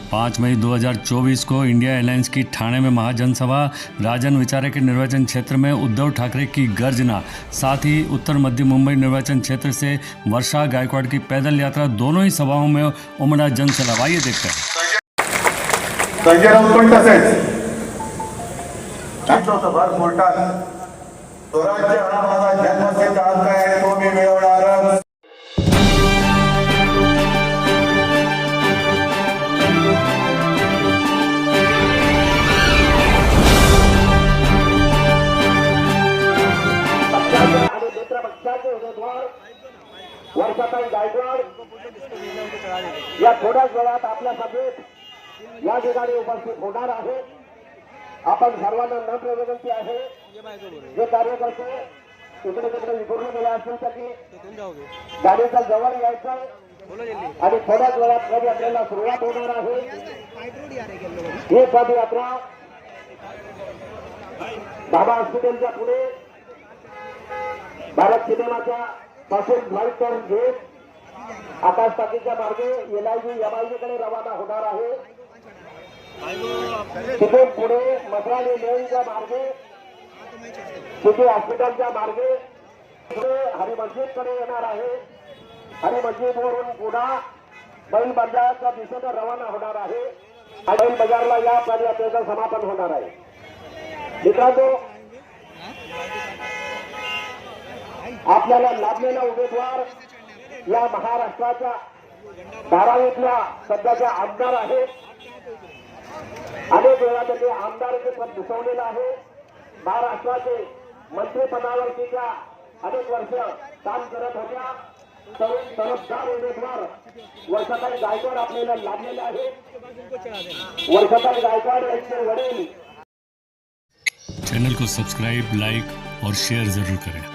5 मई 2024 को India alliance की ठाणे में महाजनसभा, राजन विचारे के निर्वाचन क्षेत्र में उद्धव ठाकरे की गर्जना, साथ ही उत्तर मध्य मुंबई निर्वाचन क्षेत्र से वर्षा गायकवाड़ की पैदल यात्रा, दोनों ही सभाओं में उमड़ा जनसैलाब। आइए देखते हैं। संजय राऊत पण तसेच भर बोलतात, स्वराज्य हा माझा जन्मसिद्ध हक्क आहे, तो मी मिळवणारच. आणि मित्र पक्षाचे उमेदवार वर्षाताई गायकवाड या थोड्याच वेळात आपल्या सभेत या ठिकाणी उपस्थित होणार आहे. आपण सर्वांना नम्र विनंती आहे, जे कार्यकर्ते इकडे तिकडे विखुरून गेले असतील त्यांनी गाडीच्या जवळ यायचं आणि थोड्याच वेळात पदयात्रेला सुरुवात होणार आहे. ही पदयात्रा बाबा हॉस्पिटलच्या पुढे भारत सिनेमाच्या पासून व्हाईट टर्न घेत आकाश टाकीच्या मार्गे एमआयजी कडे रवाना होणार आहे. तिथून पुढे मसाले लेनच्या मार्गे, सिटी हॉस्पिटलच्या मार्गे हरी मस्जिद कडे येणार आहे. हरी मस्जिद वरून पुन्हा बैल बाजाराच्या दिशेने रवाना होणार आहे. बैल बाजारला या पदयात्रेचं समापन होणार आहे. मित्रांनो, आपल्याला लाभलेला उमेदवार या महाराष्ट्राच्या धारावीतल्या सध्याच्या आमदार आहेत. अनेक वेळा त्यांनी आमदारचे पद भूषवलेलं आहे. महाराष्ट्राचे मंत्रिपदावरती त्या अनेक वर्ष काम करत होत्या. तरुण तरफदार उमेदवार वर्षाताई गायकवाड आपल्याला लाभलेले आहेत. वर्षाताई गायकवाड यांचे वडील. चैनल को सब्सक्राइब, लाइक और शेयर जरूर करें।